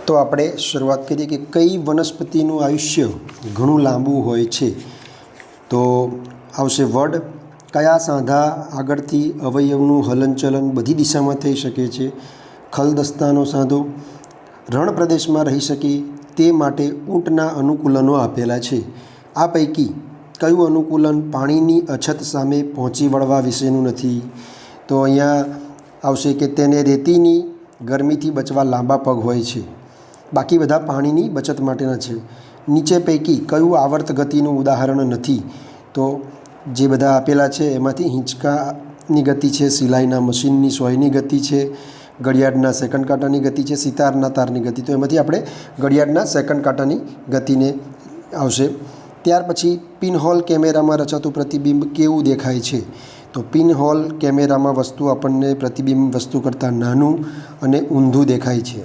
तो આપણે શરૂઆત કરીએ કે કઈ વનસ્પતિનું આયુષ્ય ઘણું લાંબુ હોય છે। તો આવશે વડ। કયા સાંધા આગળથી અવયવનું હલનચલન બધી દિશામાં થઈ શકે છે? ખલદસ્તાનો સાંધો। રણ પ્રદેશમાં રહી શકે તે માટે ઊંટના અનુકૂલનો આપેલા છે। આ પૈકી કયું અનુકૂલન પાણીની અછત સામે પહોંચી વળવા વિશેનું નથી? તો અહીંયા આવશે કે તેને રેતીની ગરમીથી બચવા લાંબા પગ હોય છે। બાકી બધા પાણીની બચત માટેના છે। નીચે પૈકી કયું આવર્ત ગતિનું ઉદાહરણ નથી? તો જે બધા આપેલા છે એમાંથી હિંચકાની ગતિ છે, સિલાઈના મશીનની સોયની ગતિ છે, ઘડિયાળના સેકન્ડ કાંટાની ગતિ છે, સિતારના તારની ગતિ। તો એમાંથી આપણે ઘડિયાળના સેકન્ડ કાંટાની ગતિને આવશે। ત્યાર પછી પિનહોલ કેમેરામાં રચાતું પ્રતિબિંબ કેવું દેખાય છે? તો પિનહોલ કેમેરામાં વસ્તુ આપણને પ્રતિબિંબ વસ્તુ કરતાં નાનું અને ઊંધું દેખાય છે।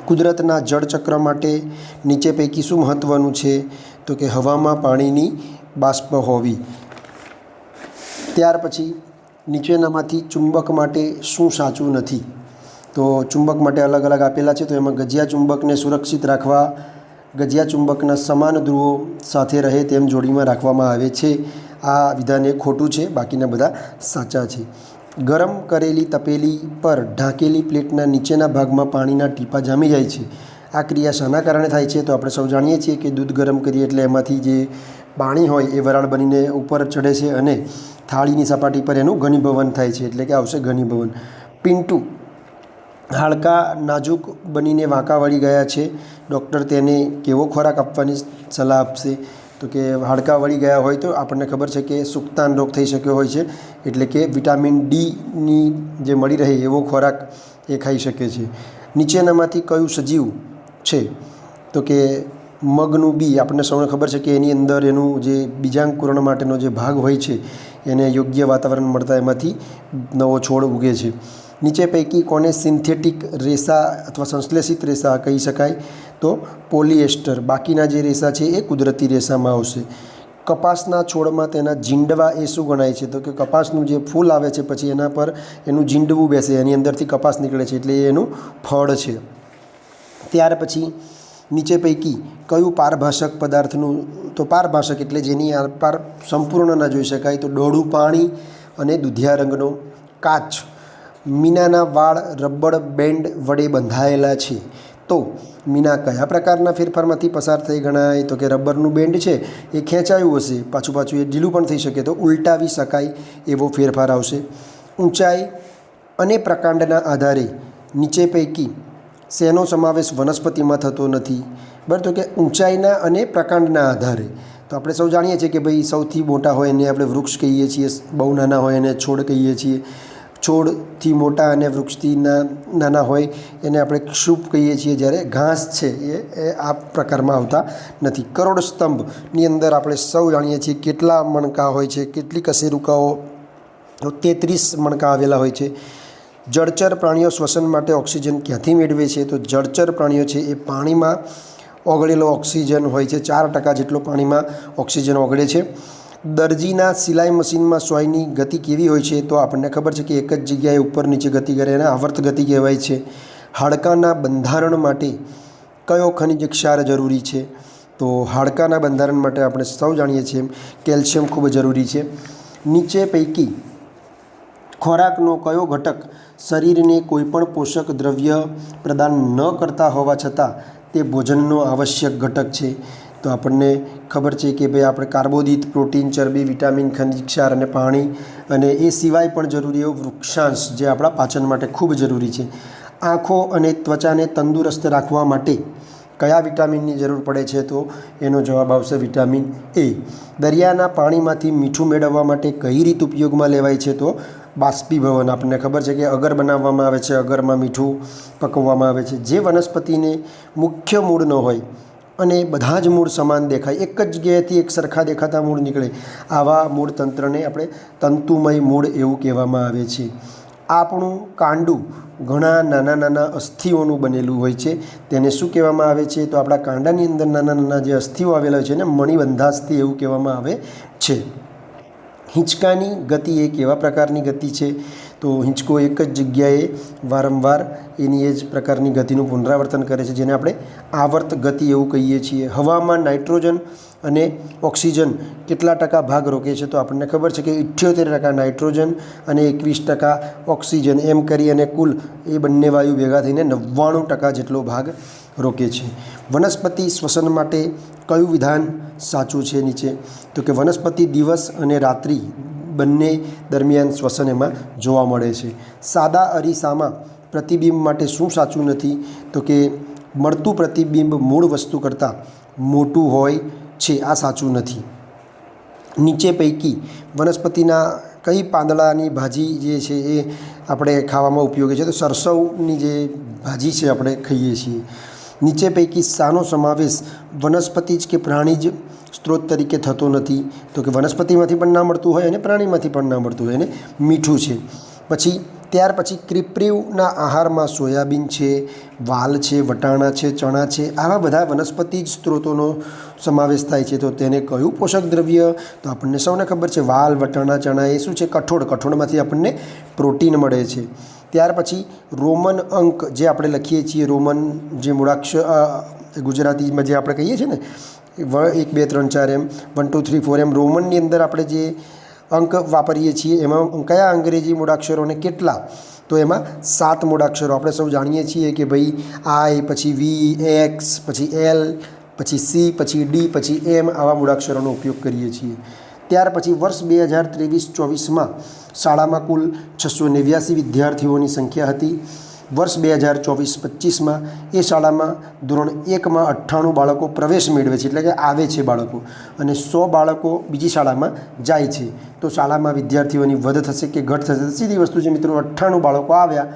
કુદરતના જળચક્ર માટે નીચે પૈકી શું મહત્ત્વનું છે? તો કે હવામાં પાણીની બાષ્પ હોવી। ત્યાર પછી નીચેનામાંથી ચુંબક માટે શું સાચું નથી? તો ચુંબક માટે અલગ અલગ આપેલા છે। તો એમાં ગજિયા ચુંબકને સુરક્ષિત રાખવા ગજિયા ચુંબકના સમાન ધ્રુવો સાથે રહે તેમ જોડીમાં રાખવામાં આવે છે। આ વિધાન એ ખોટું છે, બાકીના બધા સાચા છે। ગરમ કરેલી તપેલી પર ઢાંકેલી પ્લેટના નીચેના ભાગમાં પાણીના ટીપાં જામી જાય છે। આ ક્રિયા શાના કારણે થાય છે? તો આપણે સૌ જાણીએ છીએ કે દૂધ ગરમ કરીએ એટલે એમાંથી જે પાણી હોય એ વરાળ બનીને ઉપર ચડે છે અને થાળીની સપાટી પર એનું ઘનીભવન થાય છે, એટલે કે આવશે ઘનીભવન। પિન્ટુ હાડકાં નાજુક બનીને વાંકા વળી ગયા છે। ડૉક્ટર તેને કેવો ખોરાક આપવાની સલાહ આપશે? તો કે હાડકાં વળી ગયા હોય તો આપણને ખબર છે કે સુક્તાન રોગ થઈ શક્યો હોય છે, એટલે કે વિટામિન ડીની જે મળી રહે એવો ખોરાક એ ખાઈ શકે છે। નીચેનામાંથી કયું સજીવ છે? તો કે મગનું બી આપણને સૌને ખબર છે કે એની અંદર એનું જે બીજાંકુરણ માટેનો જે ભાગ હોય છે એને યોગ્ય વાતાવરણ મળતા એમાંથી નવો છોડ ઉગે છે। નીચે પૈકી કોને સિન્થેટિક રેસા અથવા સંશ્લેષિત રેસા કહી શકાય? તો પોલિએસ્ટર। બાકીના જે રેસા છે એ કુદરતી રેસામાં આવશે। કપાસના છોડમાં તેના જીંડવા એ શું ગણાય છે? તો કે કપાસનું જે ફૂલ આવે છે પછી એના પર એનું જીંડવું બેસે, એની અંદરથી કપાસ નીકળે છે એટલે એનું ફળ છે। ત્યાર પછી નીચે પૈકી કયું પારભાષક પદાર્થનું? તો પારભાષક એટલે જેની આરપાર સંપૂર્ણ ન જોઈ શકાય। તો ડોળું પાણી અને દુધિયા રંગનો કાચ। મીનાના વાળ રબર બેન્ડ વડે બંધાયેલા છે, તો મીના કયા પ્રકારના ફેરફારમાંથી પસાર થઈ ગણાય? તો કે રબરનું બેન્ડ છે એ ખેંચાયું હશે, પાછું એ ઢીલું પણ થઈ શકે, તો ઉલટાવી શકાય એવો ફેરફાર આવશે। ઊંચાઈ અને પ્રકાંડના આધારે નીચે પૈકી શેનો સમાવેશ વનસ્પતિમાં થતો નથી? બરાબર, તો કે ઊંચાઈના અને પ્રકાંડના આધારે। તો આપણે સૌ જાણીએ છીએ કે ભાઈ સૌથી મોટા હોય એને આપણે વૃક્ષ કહીએ છીએ, બહુ નાના હોય એને છોડ કહીએ છીએ, છોડથી મોટા અને વૃક્ષથી નાના હોય એને આપણે ક્ષુપ કહીએ છીએ, જ્યારે ઘાસ છે એ આ પ્રકારમાં આવતા નથી। કરોડ સ્તંભની અંદર આપણે સૌ જાણીએ છીએ કેટલા મણકા હોય છે, કેટલી કશેરુકાઓ? 33 મણકા આવેલા હોય છે। જળચર પ્રાણીઓ શ્વસન માટે ઓક્સિજન ક્યાંથી મેળવે છે? તો જળચર પ્રાણીઓ છે એ પાણીમાં ઓગળેલો ઓક્સિજન હોય છે, 4% જેટલો પાણીમાં ઓક્સિજન ઓગળે છે। દરજીના સિલાઈ મશીનમાં સોયની ગતિ કેવી હોય છે? તો આપણને ખબર છે કે એક જ જગ્યાએ ઉપર નીચે ગતિ કરે એને આવર્ત ગતિ કહેવાય છે। હાડકાના બંધારણ માટે કયો ખનિજ ક્ષાર જરૂરી છે? તો હાડકાના બંધારણ માટે આપણે સૌ જાણીએ છીએ કેલ્શિયમ ખૂબ જરૂરી છે। નીચે પૈકી ખોરાકનો કયો ઘટક શરીરને કોઈપણ પોષક દ્રવ્ય પ્રદાન ન કરતા હોવા છતાં તે ભોજનનો આવશ્યક ઘટક છે? તો આપણને ખબર છે કે ભાઈ આપણે કાર્બોદિત, પ્રોટીન, ચરબી, વિટામિન, ખનિજ ક્ષાર અને પાણી, અને એ સિવાય પણ જરૂરી એવો વૃક્ષાંશ જે આપણા પાચન માટે ખૂબ જરૂરી છે। આંખો અને ત્વચાને તંદુરસ્ત રાખવા માટે કયા વિટામિનની જરૂર પડે છે? તો એનો જવાબ આવશે વિટામિન એ। દરિયાના પાણીમાંથી મીઠું મેળવવા માટે કઈ રીત ઉપયોગમાં લેવાય છે? તો બાષ્પીભવન। આપણને ખબર છે કે અગર બનાવવામાં આવે છે, અગરમાં મીઠું પકવવામાં આવે છે। જે વનસ્પતિને મુખ્ય મૂળ ન હોય અને બધા જ મૂળ સમાન દેખાય, એક જ જગ્યાએથી એક સરખા દેખાતા મૂળ નીકળે, આવા મૂળ તંત્રને આપણે તંતુમય મૂળ એવું કહેવામાં આવે છે। આપણું કાંડું ઘણા નાના નાના અસ્થિઓનું બનેલું હોય છે, તેને શું કહેવામાં આવે છે? તો આપણા કાંડાની અંદર નાના નાના જે અસ્થિઓ આવેલા હોય છે એને મણિબંધાસ્થિ એવું કહેવામાં આવે છે। હિંચકાની ગતિ એ કેવા પ્રકારની ગતિ છે? તો હિંચકો એક જ જગ્યાએ વારંવાર એની એ જ પ્રકારની ગતિનું પુનરાવર્તન કરે છે, જેને આપણે આવર્ત ગતિ એવું કહીએ છીએ. હવામાં નાઇટ્રોજન અને ઓક્સિજન કેટલા ટકા ભાગ રોકે છે? તો આપણને ખબર છે કે 78% નાઇટ્રોજન અને 21% ઓક્સિજન, એમ કરી અને કુલ એ બંને વાયુ ભેગા થઈને 99% જેટલો ભાગ રોકે છે. વનસ્પતિ શ્વસન માટે કયું વિધાન સાચું છે નીચે? તો કે વનસ્પતિ દિવસ અને રાત્રિ બંને દરમિયાન શ્વસન એમાં જોવા મળે છે. સાદા અરીસામાં પ્રતિબિંબ માટે શું સાચું નથી? તો કે મળતું પ્રતિબિંબ મૂળ વસ્તુ કરતાં મોટું હોય છે, આ સાચું નથી. નીચે પૈકી વનસ્પતિના કઈ પાંદડાની ભાજી જે છે એ આપણે ખાવામાં ઉપયોગી છે? તો સરસવની જે ભાજી છે આપણે ખાઈએ છીએ. નીચે પૈકી શાનો સમાવેશ વનસ્પતિ જ કે પ્રાણી જ સ્ત્રોત તરીકે થતો નથી? તો કે વનસ્પતિમાંથી પણ ના મળતું હોય અને પ્રાણીમાંથી પણ ના મળતું હોય, અને મીઠું છે. ત્યાર પછી ક્રિપ્રીવના આહારમાં સોયાબીન છે, વાલ છે, વટાણા છે, ચણા છે, આવા બધા વનસ્પતિ જ સ્ત્રોતોનો સમાવેશ થાય છે. તો તેને કયું પોષક દ્રવ્ય? તો આપણને સૌને ખબર છે વાલ, વટાણા, ચણા એ શું છે? કઠોળમાંથી આપણને પ્રોટીન મળે છે. ત્યાર પછી રોમન અંક જે આપણે લખીએ છીએ, રોમન જે મૂળાક્ષર ગુજરાતીમાં જે આપણે કહીએ છીએ ને 1 2 3 4 એમ 1 2 3 4 એમ, રોમનની અંદર આપણે જે અંક વાપરીએ છીએ એમાં કયા અંગ્રેજી મૂળાક્ષરોને કેટલા? તો એમાં 7 મૂળાક્ષરો. આપણે સૌ જાણીએ છીએ કે ભાઈ આઈ, પછી વી, એક્સ, પછી એલ, પછી સી, પછી ડી, પછી એમ, આવા મૂળાક્ષરોનો ઉપયોગ કરીએ છીએ. ત્યાર પછી વર્ષ 2023-24માં શાળામાં કુલ 689 વિદ્યાર્થીઓની સંખ્યા હતી. વર્ષ 2024-25માં એ શાળામાં ધોરણ 1માં 98 બાળકો પ્રવેશ મેળવે છે, એટલે કે આવે છે બાળકો, અને 100 બાળકો બીજી શાળામાં જાય છે. તો શાળામાં વિદ્યાર્થીઓની વધ થશે કે ઘટ થશે? સીધી વસ્તુ છે મિત્રો. 98 બાળકો આવ્યા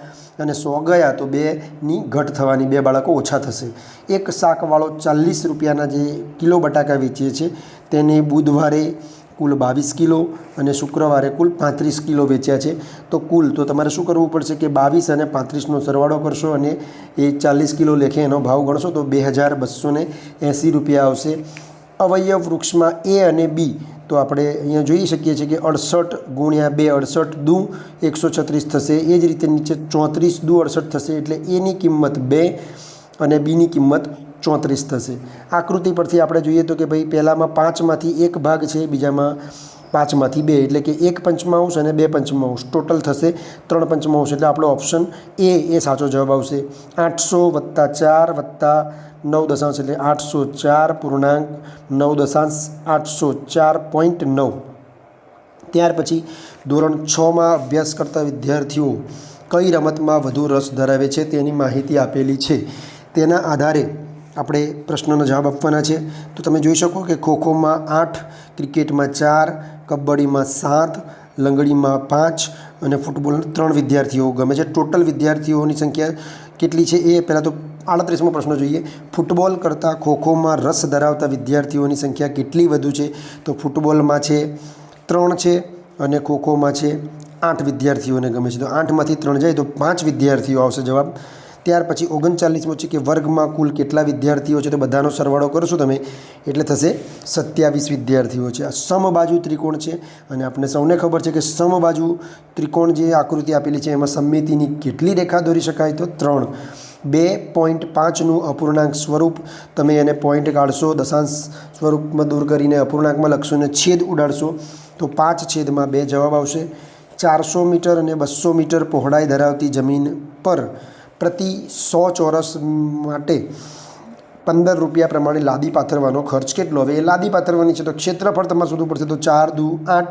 અને 100 ગયા, તો 2ની ઘટ થવાની, 2 બાળકો ઓછા થશે. એક શાકવાળો 40 રૂપિયાના જે કિલો બટાકા વેચીએ છે તેને બુધવારે કુલ 22 કિલો અને શુક્રવારે કુલ 35 કિલો વેચ્યા છે. તો તમારે શું કરવું પડશે કે 22 અને 35નો સરવાળો કરશો અને એ 40 કિલો લેખે એનો ભાવ ગણશો તો 2280 રૂપિયા આવશે. અવયવ વૃક્ષમાં એ અને બી, તો આપણે અહીંયા જોઈ શકીએ છીએ કે 68 ગુણ્યા 2 68 દુ 136 થશે. એ જ રીતે નીચે 34 દુ 68 થશે, એટલે એની કિંમત 2 અને બીની કિંમત 34 થશે. આકૃતિ પરથી આપણે જોઈએ તો કે ભાઈ પહેલામાં 5માંથી 1 ભાગ છે, બીજામાં 5માંથી 2, એટલે કે 1 પંચમાંશ અને 2 પંચમાંશ, ટોટલ થશે 3 પંચમાંશ. એટલે આપણો ઓપ્શન એ સાચો જવાબ આવશે. 800 + 4 + 9 દશાંશ, એટલે 804.9. ત્યાર પછી ધોરણ 6માં અભ્યાસ કરતા વિદ્યાર્થીઓ કઈ રમતમાં વધુ રસ ધરાવે છે તેની માહિતી આપેલી છે. તેના આધારે આપણે પ્રશ્નનો જવાબ આપવાના છે. તો તમે જોઈ શકો કે ખોખોમાં 8, ક્રિકેટમાં 4, કબડ્ડીમાં 7, લંગડીમાં 5 અને ફૂટબોલ 3 વિદ્યાર્થીઓ ગમે છે. ટોટલ વિદ્યાર્થીઓની સંખ્યા કેટલી છે? એ પહેલાં તો 38મો પ્રશ્ન જોઈએ. ફૂટબોલ કરતાં ખોખોમાં રસ ધરાવતા વિદ્યાર્થીઓની સંખ્યા કેટલી વધુ છે? તો ફૂટબોલમાં છે 3 છે અને ખોખોમાં છે 8 વિદ્યાર્થીઓને ગમે છે. તો 8માંથી 3 જાય તો 5 વિદ્યાર્થીઓ આવશે જવાબ. ત્યાર પછી 39મો છે કે વર્ગમાં કુલ કેટલા વિદ્યાર્થીઓ છે? તો બધાનો સરવાળો કરશો તમે એટલે થશે 27 વિદ્યાર્થીઓ છે. આ સમબાજુ ત્રિકોણ છે અને આપણે સૌને ખબર છે કે સમબાજુ ત્રિકોણ જે આકૃતિ આપેલી છે એમાં સમમિતિની કેટલી રેખા દોરી શકાય? તો 3. 2.5નું અપૂર્ણાંક સ્વરૂપ, તમે એને પોઈન્ટ કાઢશો, દશાંશ સ્વરૂપમાં દૂર કરીને અપૂર્ણાંકમાં લખશો અને છેદ ઉડાડશો તો 5/2 જવાબ આવશે. 400 મીટર અને 200 મીટર પહોળાઈ ધરાવતી જમીન પર પ્રતિ 100 ચોરસ માટે 15 રૂપિયા પ્રમાણે લાદી પાથરવાનો ખર્ચ કેટલો? હવે એ લાદી પાથરવાની છે તો ક્ષેત્રફળ તમારે શોધવું પડશે. તો 4 દુ 8,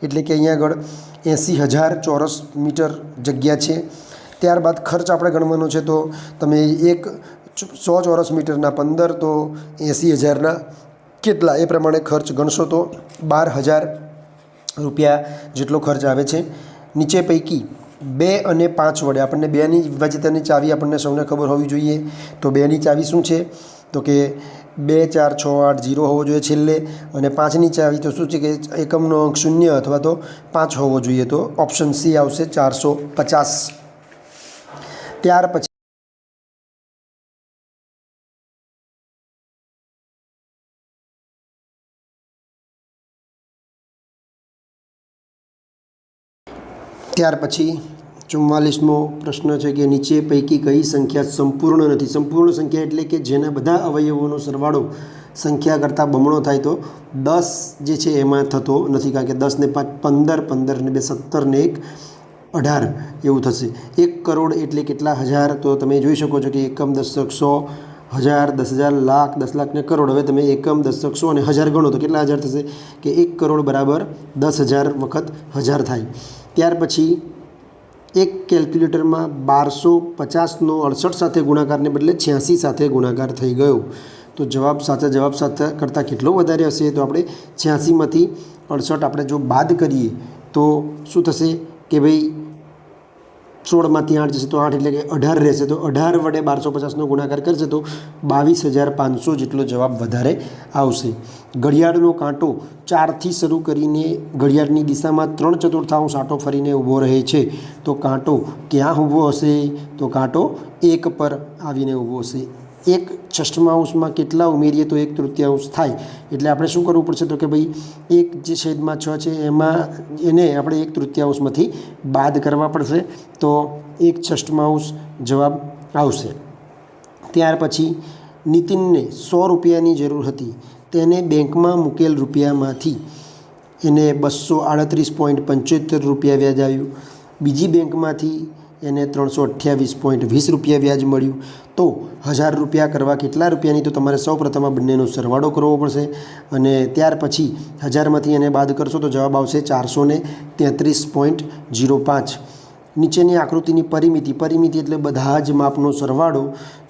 એટલે કે અહીંયા આગળ 80,000 ચોરસ મીટર જગ્યા છે. ત્યારબાદ ખર્ચ આપણે ગણવાનો છે. તો તમે 100 ચોરસ મીટરના 15, તો 80,000ના કેટલા એ પ્રમાણે ખર્ચ ગણશો તો 12,000 રૂપિયા જેટલો ખર્ચ આવે છે. નીચે પૈકી 2 અને 5 વડે આપણને 2ની વિભાજ્યતાની ચાવી આપણને સૌને ખબર હોવી જોઈએ. તો 2ની ચાવી શું છે? તો કે 2 4 6 8 0 હોવો જોઈએ છેલ્લે, અને 5ની ચાવી તો શું છે કે એકમનો અંક 0 અથવા તો 5 હોવો જોઈએ. તો ઓપ્શન સી આવશે 450. ત્યાર પછી 44મો પ્રશ્ન છે કે નીચે પૈકી કઈ સંખ્યા સંપૂર્ણ નથી? સંપૂર્ણ સંખ્યા એટલે કે જેના બધા અવયવોનો સરવાળો સંખ્યા કરતાં બમણો થાય તો 10 જે છે એમાં થતો નથી, કારણ કે 10 ને 5 15, 15 ને 2 17 ને 1 18 એવું થશે. 1 કરોડ એટલે કેટલા હજાર? તો તમે જોઈ શકો છો કે એકમ, દશક, 100, હજાર, 10,000, લાખ, 10 લાખ ને કરોડ. હવે તમે એકમ, દશક, 100 અને હજાર ગણો તો કેટલા હજાર થશે કે 1 કરોડ બરાબર 10,000 વખત હજાર થાય. ત્યાર પછી એક કેલ્ક્યુલેટરમાં 1250નો 68 સાથે ગુણાકારને બદલે 86 સાથે ગુણાકાર થઈ ગયો, તો સાચા જવાબ સાથે કરતાં કેટલો વધારે હશે? તો આપણે 86માંથી 68 આપણે જો બાદ કરીએ તો શું થશે કે ભાઈ 16માંથી 8 જશે તો 8 એટલે કે 18 રહેશે. તો 18 વડે 1250નો ગુણાકાર કરશે તો 22,500 જેટલો જવાબ વધારે આવશે. ઘડિયાળનો કાંટો 4થી શરૂ કરીને ઘડિયાળની દિશામાં 3/4 આંટો ફરીને ઊભો રહે છે, તો કાંટો ક્યાં ઊભો હશે? તો કાંટો 1 પર આવીને ઊભો હશે. 1/6 કેટલા ઉમેરીએ તો 1/3 થાય, એટલે આપણે શું કરવું પડશે? તો કે ભાઈ 1/6 છે એમાં એને આપણે 1/3માંથી બાદ કરવા પડશે, તો 1/6 જવાબ આવશે. ત્યાર પછી નીતિનને 100 રૂપિયાની જરૂર હતી, તેને બેંકમાં મૂકેલ રૂપિયામાંથી એને 238.75 રૂપિયા વ્યાજ આવ્યું. બીજી બેંકમાંથી એને 328.20 રૂપિયા વ્યાજ મળ્યું. તો 1000 રૂપિયા કરવા કેટલા રૂપિયાની? તો તમારે સૌપ્રથમ આ બંનેનો સરવાળો કરવો પડશે, અને ત્યાર પછી 1000માંથી એને બાદ કરશો તો જવાબ આવશે 433.05. નીચેની આકૃતિની પરિમિતિ એટલે બધા જ માપનો સરવાળો.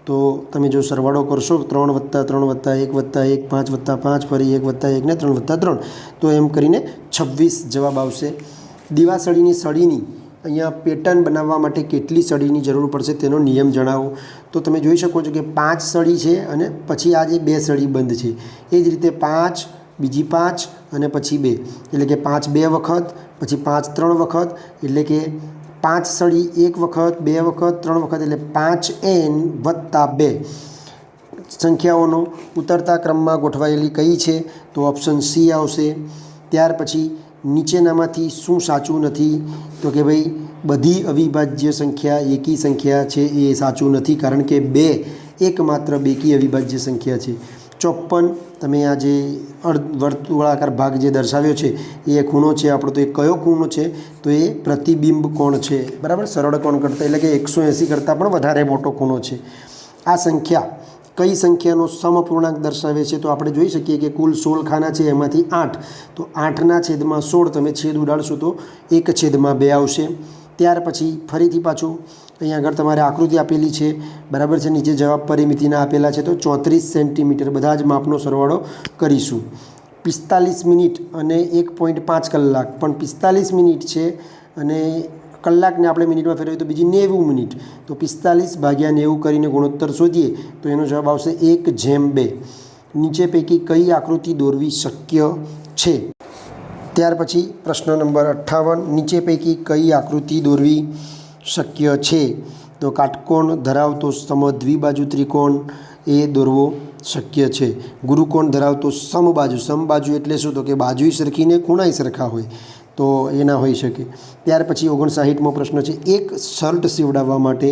તો તમે જો સરવાળો કરશો 3 + 3 + 1 + 1 5 + 5 ફરી 1 + 1 ને 3 + 3, તો એમ કરીને 26 જવાબ આવશે. દીવાસળીની સળીની અહીંયા પેટર્ન બનાવવા માટે કેટલી સળીની જરૂર પડશે તેનો નિયમ જણાવો. તો તમે જોઈ શકો છો કે 5 સળી છે અને પછી આ જે 2 સળી બંધ છે, એ જ રીતે 5, બીજી 5 અને પછી 2, એટલે કે 5 2 વખત, પછી 5 3 વખત, એટલે કે 5 સળી 1 વખત, 2 વખત, 3 વખત, એટલે 5n + 2. સંખ્યાઓનો ઉતરતા ક્રમમાં ગોઠવાયેલી કઈ છે? તો ઓપ્શન સી આવશે. ત્યાર પછી નીચેનામાંથી શું સાચું નથી? તો કે ભાઈ બધી અવિભાજ્ય સંખ્યા એકી સંખ્યા છે એ સાચું નથી, કારણ કે 2 એકમાત્ર બેકી અવિભાજ્ય સંખ્યા છે. 54 તમે આ જે વર્તુળાકાર ભાગ જે દર્શાવ્યો છે એ ખૂણો છે આપણો, તો એ કયો ખૂણો છે? તો એ પ્રતિબિંબ કોણ છે, બરાબર, સરળ કોણ કરતાં, એટલે કે 180 કરતાં પણ વધારે મોટો ખૂણો છે. આ સંખ્યા કઈ સંખ્યાનો સમઅપૂર્ણાંક દર્શાવે છે? તો આપણે જોઈ શકીએ કે કુલ 16 ખાના છે, એમાંથી 8, તો 8/16 તમે છેદ ઉડાડશો તો 1/2 આવશે. ત્યાર પછી ફરીથી પાછું અહીંયા આગળ તમારે આકૃતિ આપેલી છે, બરાબર છે, નીચે જવાબ પરિમિતિના આપેલા છે, તો 34 સેન્ટીમીટર બધા જ માપનો સરવાળો કરીશું. 45 મિનિટ અને 1.5 કલાક, પણ 45 મિનિટ છે અને કલાકને આપણે મિનિટમાં ફેરવીએ તો બીજી 90 મિનિટ, તો 45 / 90 કરીને ગુણોત્તર શોધીએ તો એનો જવાબ આવશે 1/2. નીચે પૈકી કઈ આકૃતિ દોરવી શક્ય છે? ત્યાર પછી પ્રશ્ન નંબર 58, નીચે પૈકી કઈ આકૃતિ દોરવી શક્ય છે? તો કાટકોણ ધરાવતો સમદ્વિબાજુ ત્રિકોણ એ દોરવો શક્ય છે. ગુરુકોણ ધરાવતો સમબાજુ એટલે શું? તો કે બાજુય સરખી ને ખૂણાય સરખા હોય, તો એ ના હોઈ શકે. ત્યાર પછી 59મો પ્રશ્ન છે, એક શર્ટ સીવડાવવા માટે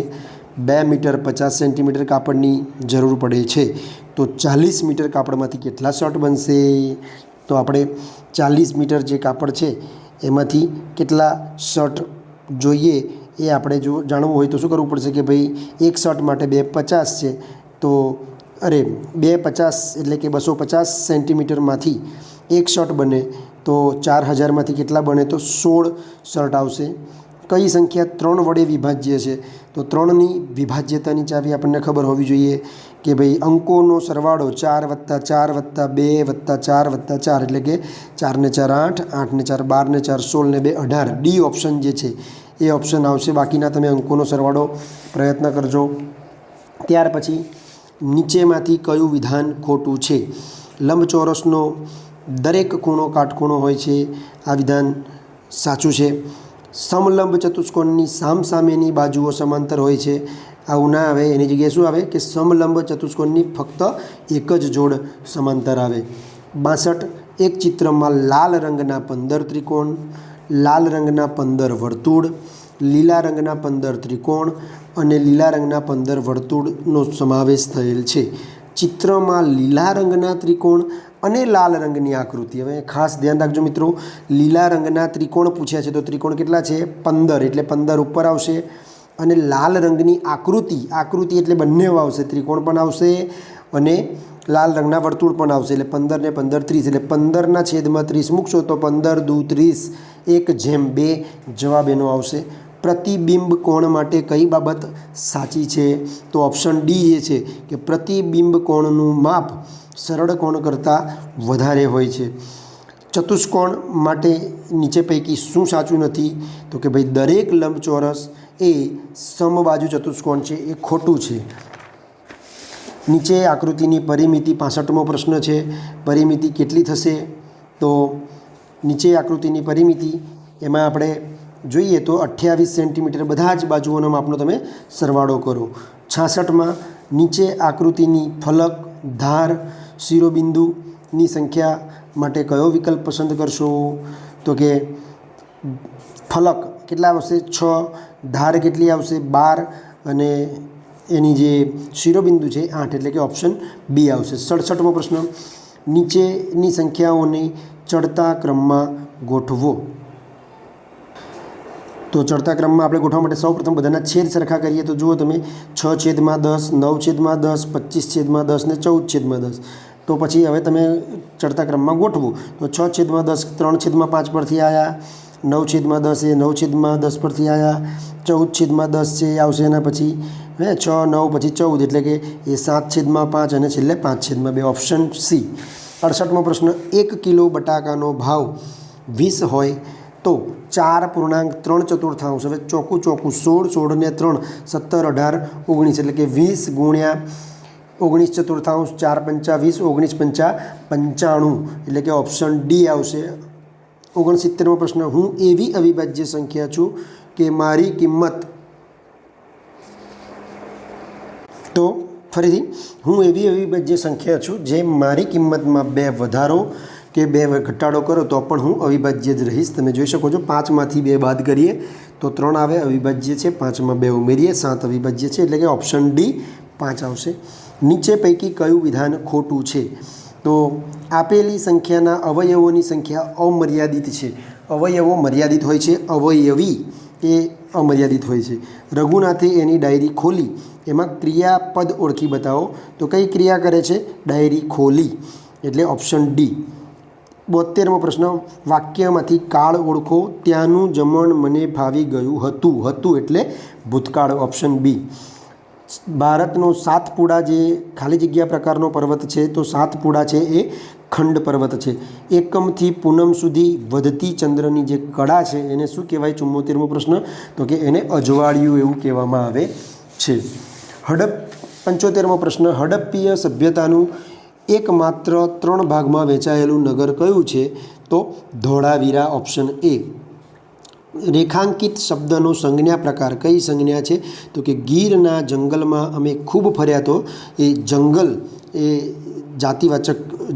2 મીટર 50 સેન્ટીમીટર કાપડની જરૂર પડે છે, તો 40 મીટર કાપડમાંથી કેટલા શર્ટ બનશે? તો આપણે 40 મીટર જે કાપડ છે એમાંથી કેટલા શર્ટ જોઈએ એ આપણે જો જાણવું હોય તો શું કરવું પડશે કે ભાઈ એક શર્ટ માટે 250 છે, તો 250 એટલે કે 250 સેન્ટીમીટરમાંથી એક શર્ટ બને, તો 4000માંથી કેટલા બને? તો 16 શર્ટ આવશે. કઈ સંખ્યા 3 વડે વિભાજ્ય છે? તો 3ની વિભાજ્યતાની ચાવી આપણને ખબર હોવી જોઈએ કે ભાઈ અંકોનો સરવાળો 4 + 4 + 2 + 4 + 4, એટલે કે 4 ને 4 8, 8 ને 4 12 ને 4 16 ને 2 18. ડી ઓપ્શન જે છે એ ઓપ્શન આવશે. બાકીના તમે અંકોનો સરવાળો પ્રયત્ન કરજો. ત્યાર પછી નીચેમાંથી કયું વિધાન ખોટું છે? લંબચોરસનો દરેક ખૂણો કાટખૂણો હોય છે, આ વિધાન સાચું છે. સમલંબ ચતુષ્કોણની સામસામેની બાજુઓ સમાંતર હોય છે, આવું ના આવે, એની જગ્યાએ શું આવે કે સમલંબ ચતુષ્કોણની ફક્ત એક જ જોડ સમાંતર આવે. 62 એક ચિત્રમાં લાલ રંગના 15 ત્રિકોણ, લાલ રંગના 15 વર્તુળ, લીલા રંગના 15 ત્રિકોણ અને લીલા રંગના 15 વર્તુળનો સમાવેશ થયેલ છે. ચિત્રમાં લીલા રંગના ત્રિકોણ અને લાલ રંગની આકૃતિ. હવે ખાસ ધ્યાન રાખજો મિત્રો, લીલા રંગના ત્રિકોણ પૂછ્યા છે તો ત્રિકોણ કેટલા છે? 15, એટલે 15 ઉપર આવશે. અને લાલ રંગની આકૃતિ એટલે બંને આવશે, ત્રિકોણ પણ આવશે અને લાલ રંગના વર્તુળ પણ આવશે. એટલે 15 ને 15 30, એટલે 15 ના છેદમાં 30 મૂકશો તો 15 દુ 30, 1/2 જવાબ એનો આવશે. પ્રતિબિંબ કોણ માટે કઈ બાબત સાચી છે? તો ઓપ્શન ડી એ છે કે પ્રતિબિંબ કોણનું માપ સરળ કોણ કરતાં વધારે હોય છે. ચતુષ્કોણ માટે નીચે પૈકી શું સાચું નથી? તો કે ભાઈ દરેક લંબચોરસ એ સમબાજુ ચતુષ્કોણ છે, એ ખોટું છે. નીચે આકૃતિની પરિમિતિ 65મો પ્રશ્ન છે. પરિમિતિ કેટલી થશે? તો નીચે આકૃતિની પરિમિતિ એમાં આપણે જોઈએ તો 28 સેન્ટીમીટર. બધા જ બાજુઓના માપનો તમે સરવાળો કરો. 66માં નીચે આકૃતિની ફલક, ધાર, શિરોબિંદુની સંખ્યા માટે કયો વિકલ્પ પસંદ કરશો? તો કે ફલક કેટલા આવશે? 6. ધાર કેટલી આવશે? 12. અને એની જે શિરોબિંદુ છે 8, એટલે કે ઓપ્શન બી આવશે. 67મો પ્રશ્ન, નીચેની સંખ્યાઓને ચડતા ક્રમમાં ગોઠવો. તો ચડતા ક્રમમાં આપણે ગોઠવવા માટે સૌપ્રથમ બધાના છેદ સરખા કરીએ. તો જુઓ તમે 6/10, 9/10, 25/10 ને 14/10. તો પછી હવે તમે ચડતા ક્રમમાં ગોઠવો. તો 6/10 3/5 પરથી આવ્યા, 9/10 એ 9/10 પરથી આવ્યા, 14/10 છે એ આવશે એના પછી 6, 9 પછી 14, એટલે કે એ 7/5 અને છેલ્લે 5/2. Option C. 68મો પ્રશ્ન, 1 કિલો બટાકાનો ભાવ 20 હોય તો 4.3 હવે ચોખ્ખું 16, 16 ને 3 17, 18, 19, એટલે કે 20 ગુણ્યા 19/4, 4×5 20, 19×5 95, એટલે કે ઓપ્શન ડી આવશે. 69મો પ્રશ્ન, હું એવી અવિભાજ્ય સંખ્યા છું કે મારી કિંમત, તો ફરીથી, હું એવી અવિભાજ્ય સંખ્યા છું જે મારી કિંમતમાં 2 વધારો કે 2 ઘટાડો કરો તો પણ હું અવિભાજ્ય જ રહીશ. તમે જોઈ શકો છો 5માંથી 2 બાદ કરીએ તો 3 આવે, અવિભાજ્ય છે. 5માં 2 ઉમેરીએ, 7 અવિભાજ્ય છે, એટલે કે ઓપ્શન ડી 5 આવશે. નીચે પૈકી કયું વિધાન ખોટું છે? તો આપેલી સંખ્યાના અવયવોની સંખ્યા અમર્યાદિત છે. અવયવો મર્યાદિત હોય છે, અવયવી એ અમર્યાદિત હોય છે. રઘુનાથે એની ડાયરી ખોલી, એમાં ક્રિયાપદ ઓળખી બતાવો. તો કઈ ક્રિયા કરે છે? ડાયરી ખોલી, એટલે ઓપ્શન ડી. 72મો પ્રશ્ન, વાક્યમાંથી કાળ ઓળખો. ત્યાંનું જમણ મને ફાવી ગયું હતું. હતું એટલે ભૂતકાળ, ઓપ્શન બી. ભારતનો સાતપુડા જે ખાલી જગ્યા પ્રકારનો પર્વત છે, તો સાતપુડા છે એ ખંડ પર્વત છે. એકમથી પૂનમ સુધી વધતી ચંદ્રની જે કળા છે એને શું કહેવાય? 74મો પ્રશ્ન, તો કે એને અજવાળિયું એવું કહેવામાં આવે છે. 75મો પ્રશ્ન, હડપ્પીય સભ્યતાનું એકમાત્ર 3 ભાગમાં વહેંચાયેલું નગર કયું છે? તો ધોળાવીરા, ઓપ્શન એ. રેખાંકિત શબ્દનો સંજ્ઞા પ્રકાર કઈ સંજ્ઞા છે? તો કે ગીરના જંગલમાં અમે ખૂબ ફર્યા, તો એ જંગલ એ જાતિવાચક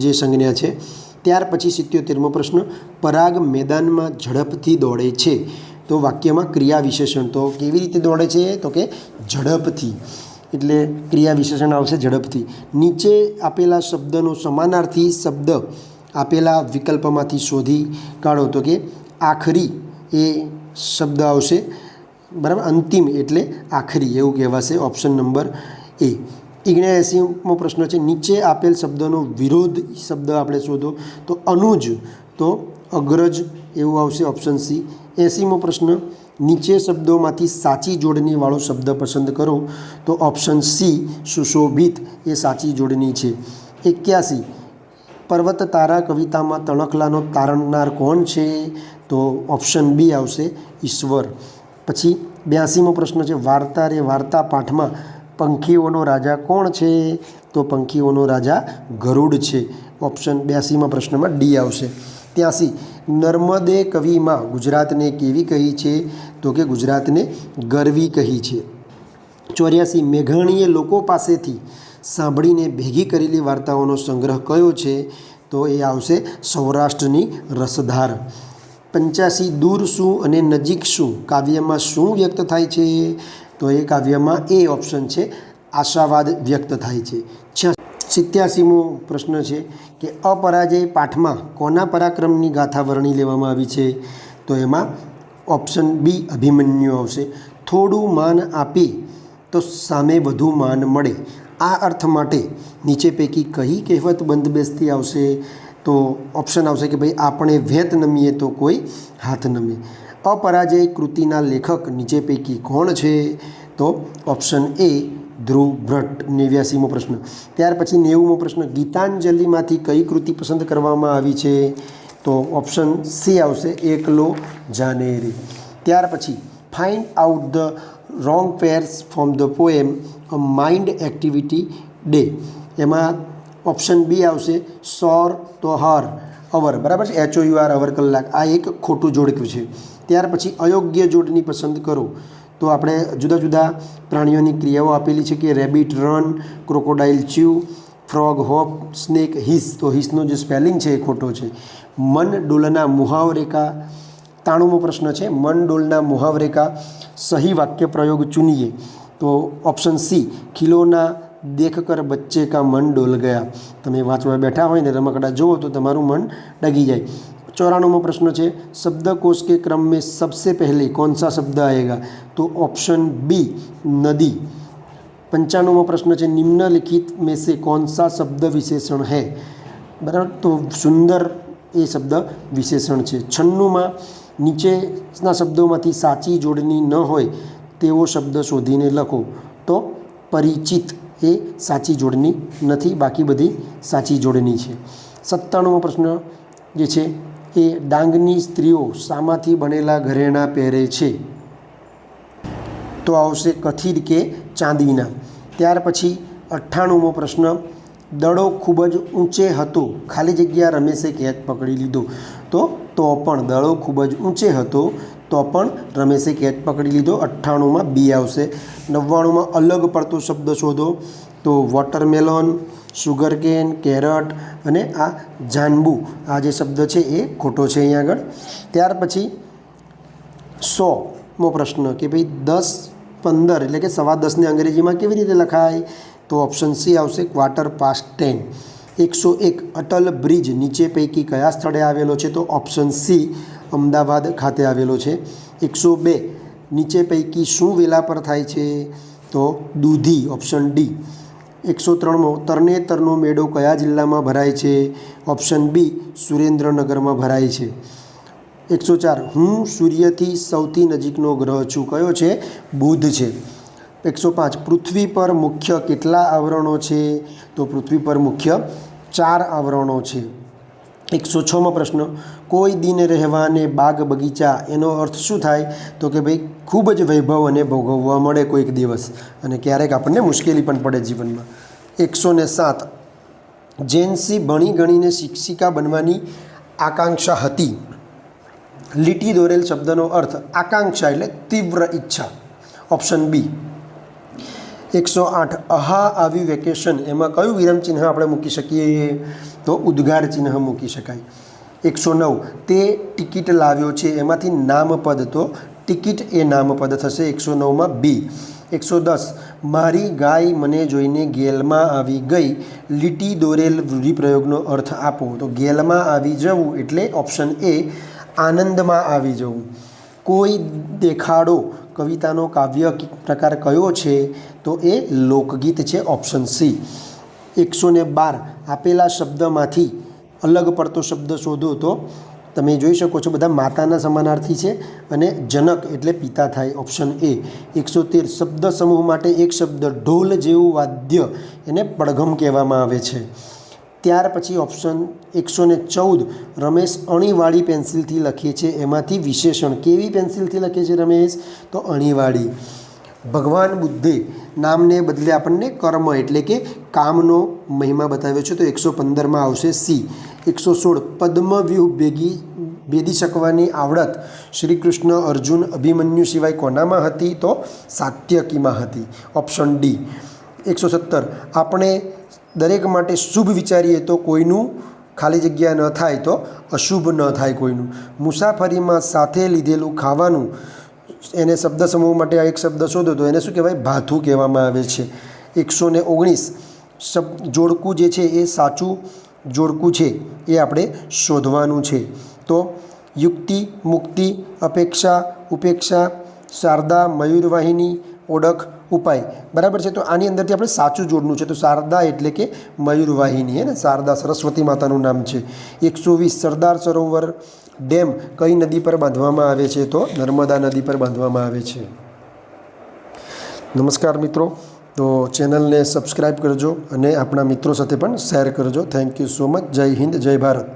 જે સંજ્ઞા છે. ત્યાર પછી 77મો પ્રશ્ન, પરાગ મેદાનમાં ઝડપથી દોડે છે. તો વાક્યમાં ક્રિયા વિશેષણ, તો કેવી રીતે દોડે છે? તો કે ઝડપથી, એટલે ક્રિયા વિશેષણ આવશે ઝડપથી. નીચે આપેલા શબ્દનો સમાનાર્થી શબ્દ આપેલા વિકલ્પમાંથી શોધી કાઢો. તો કે આખરી એ શબ્દ આવશે, બરાબર. અંતિમ એટલે આખરી એવું કહેવાશે, ઓપ્શન નંબર એ. 79મો પ્રશ્ન છે, નીચે આપેલ શબ્દનો વિરોધ શબ્દ આપણે શોધો. તો અનુજ, તો અગ્રજ એવું આવશે, ઓપ્શન સી. 80મો પ્રશ્ન, નીચે શબ્દોમાંથી સાચી જોડણીવાળો શબ્દ પસંદ કરો. તો ઓપ્શન સી સુશોભિત એ સાચી જોડણી છે. 81, પર્વત તારા કવિતામાં તણખલાનો તારણનાર કોણ છે? તો ઓપ્શન બી આવશે, ઈશ્વર. પછી 82મો પ્રશ્ન છે, વાર્તા રે વાર્તા પાઠમાં પંખીઓનો રાજા કોણ છે? તો પંખીઓનો રાજા ગરુડ છે. ઓપ્શન 82મા પ્રશ્નમાં ડી આવશે. 83, નર્મદે કવિમાં ગુજરાતને કેવી કહી છે? તો કે ગુજરાતને ગરવી કહી છે. 84, મેઘાણીએ લોકો પાસેથી સાંભળીને ભેગી કરેલી વાર્તાઓનો સંગ્રહ કયો છે? તો એ આવશે સૌરાષ્ટ્રની રસધાર. 85 દૂર શું અને નજીક શું કાવ્યમાં શું વ્યક્ત થાય છે? તો એ કાવ્યમાં એ ઓપ્શન છે, આશાવાદ વ્યક્ત થાય છે. 87મો પ્રશ્ન છે કે અપરાજય પાઠમાં કોના પરાક્રમની ગાથા વર્ણી લેવામાં આવી છે? તો એમાં ઓપ્શન બી અભિમન્યુ આવશે. થોડું માન આપી તો સામે વધુ માન મળે, આ અર્થ માટે નીચે પૈકી કઈ કહેવત બંધબેસતી આવશે? તો ઓપ્શન આવશે કે ભાઈ આપણે વેત નમીએ તો કોઈ હાથ નમે. અપરાજય કૃતિના લેખક નીચે પૈકી કોણ છે? તો ઓપ્શન એ ધ્રુવ ભટ્ટ. 89મો પ્રશ્ન. ત્યાર પછી 90મો પ્રશ્ન, ગીતાંજલિમાંથી કઈ કૃતિ પસંદ કરવામાં આવી છે? તો ઓપ્શન સી આવશે, એકલો જાને રે. ત્યાર પછી find out the wrong pairs from the poem a mind activity day. એમાં ઓપ્શન બી આવશે, સોર તો હર અવર, બરાબર છે, HOUR અવર કલાક, આ એક ખોટું જોડકું છે. ત્યાર પછી અયોગ્ય જોડની પસંદ કરો. તો આપણે જુદા જુદા પ્રાણીઓની ક્રિયાઓ આપેલી છે કે rabbit run, crocodile chew, frog hop, snake hiss. તો હિસનો જે સ્પેલિંગ છે એ ખોટો છે. મન ડોલના મુહાવરેકા. 93મો પ્રશ્ન છે, મન ડોલના મુહાવરેકા સહી વાક્ય પ્રયોગ ચુનીએ. તો ઓપ્શન સી, ખિલોના દેખ કર બચ્ચે કા મન ડોલ ગયા. તમે વાંચવા બેઠા હોય ને રમકડા જુઓ તો તમારું મન ડગી જાય. 94મો પ્રશ્ન છે, शब्दकोश के क्रम में सबसे पहले कौन सा शब्द आएगा? तो ऑप्शन बी नदी. 95मो प्रश्न है, निम्नलिखित में से कौन सा शब्द विशेषण है? बराबर, तो सुंदर ये शब्द विशेषण है. 96માં નીચેના શબ્દોમાંથી સાચી જોડણી ન હોય તેવો શબ્દ શોધીને લખો. તો પરિચિત એ સાચી જોડણી નથી, બાકી બધી સાચી જોડણી છે. 97મો પ્રશ્ન જે છે એ ડાંગની સ્ત્રીઓ શામાંથી બનેલા ઘરેણાં પહેરે છે? તો આવશે કથિર કે ચાંદીના. ત્યાર પછી 98મો પ્રશ્ન, દડો ખૂબ જ ઊંચે હતો, ખાલી જગ્યા રમેશે કેચ પકડી લીધો. તો પણ દડો ખૂબ જ ઊંચે હતો તો પણ રમેશે કેચ પકડી લીધો. 98માં બી આવશે. 99માં અલગ પડતો શબ્દ શોધો. તો વોટરમેલોન, સુગરકેન, કેરટ અને આ જાંબુ, આ જે શબ્દ છે એ ખોટો છે અહીંયા આગળ. ત્યાર પછી 100મો પ્રશ્ન કે ભાઈ 10, 15 એટલે કે 10:15 અંગ્રેજીમાં કેવી રીતે લખાય? તો ઓપ્શન સી આવશે, ક્વાર્ટર પાસ્ટ 10. 101 અટલ બ્રિજ નીચે પૈકી કયા સ્થળે આવેલો છે? તો ઓપ્શન સી અમદાવાદ ખાતે આવેલો છે. 102 નીચે પૈકી શું વેલા પર થાય છે? તો દૂધી, ઓપ્શન ડી. 103મો તરણેતરનો મેળો કયા જિલ્લામાં ભરાય છે? ઓપ્શન બી સુરેન્દ્રનગરમાં ભરાય છે. 104 હું સૂર્યથી સૌથી નજીકનો ગ્રહ છું, કયો છે? બુધ છે. 105 પૃથ્વી પર મુખ્ય કેટલા આવરણો છે? તો પૃથ્વી પર મુખ્ય 4 આવરણો છે. 106મો પ્રશ્ન, કોઈ દિન રહેવાને બાગ બગીચા, એનો અર્થ શું થાય? તો કે ભાઈ ખૂબ જ વૈભવ અને ભોગવવા મળે કોઈક દિવસ, અને ક્યારેક આપણને મુશ્કેલી પણ પડે જીવનમાં. 107 જેન્સી ભણી ગણીને શિક્ષિકા બનવાની આકાંક્ષા હતી. લીટી દોરેલ શબ્દનો અર્થ આકાંક્ષા એટલે તીવ્ર ઈચ્છા, ઓપ્શન બી. 108 અહા આવ્યું વેકેશન, એમાં કયું વિરામચિહ્ન આપણે મૂકી શકીએ? તો ઉદ્ગાર ચિહ્ન મૂકી શકાય. 109 તે ટિકિટ લાવ્યો છે, એમાંથી નામપદ, તો ટિકિટ એ નામપદ થશે. 109માં બી. 110 મારી ગાય મને જોઈને ગેલમાં આવી ગઈ, લીટી દોરેલ રૂઢિપ્રયોગનો અર્થ આપો. તો ગેલમાં આવી જવું એટલે ઓપ્શન એ આનંદમાં આવી જવું. કોઈ દેખાડો કવિતાનો કાવ્ય પ્રકાર કયો છે? તો એ લોકગીત છે, ઓપ્શન સી. 112 આપેલા શબ્દમાંથી અલગ પડતો શબ્દ શોધો. તો તમે જોઈ શકો છો બધા માતાના સમાનાર્થી છે અને જનક એટલે પિતા થાય, ઓપ્શન એ. 113 શબ્દ સમૂહ માટે એક શબ્દ ઢોલ જેવું વાદ્ય એને પડઘમ કહેવામાં આવે છે. ત્યાર પછી ઓપ્શન 114 રમેશ અણીવાળી પેન્સિલથી લખે છે, એમાંથી વિશેષણ કેવી પેન્સિલથી લખે છે રમેશ? તો અણીવાળી. ભગવાન બુદ્ધે નામને બદલે આપણને કર્મ એટલે કે કામનો મહિમા બતાવ્યો છે, તો 115માં આવશે સી. 116 પદ્મવ્યૂહ ભેદી શકવાની આવડત શ્રી કૃષ્ણ, અર્જુન, અભિમન્યુ સિવાય કોનામાં હતી? તો સાત્યકીમાં હતી, ઓપ્શન ડી. 117 આપણે દરેક માટે શુભ વિચારીએ તો કોઈનું ખાલી જગ્યા ન થાય તો અશુભ ન થાય કોઈનું. મુસાફરીમાં સાથે લીધેલું ખાવાનું, એને શબ્દ સમૂહ માટે આ એક શબ્દ શોધો તો એને શું કહેવાય? ભાથું કહેવામાં આવે છે. 119 જોડકું જે છે એ સાચું જોડકું છે એ આપણે શોધવાનું છે. તો યુક્તિ, મુક્તિ, અપેક્ષા, ઉપેક્ષા, શારદા, મયુરવાહિની, ઓળખ, ઉપાય. બરાબર છે. તો આની અંદરથી આપણે સાચું જોડનું છે. તો શારદા એટલે કે મયુરવાહિની, હે ને? શારદા સરસ્વતી માતાનું નામ છે. 120 સરદાર સરોવર ડેમ કઈ નદી પર બાંધવામાં આવે છે? તો નર્મદા નદી પર બાંધવામાં આવે છે. નમસ્કાર મિત્રો. તો ચેનલને સબસ્ક્રાઈબ કરજો અને આપણા મિત્રો સાથે પણ શેર કરજો. Thank you so much. જય હિન્દ, જય ભારત.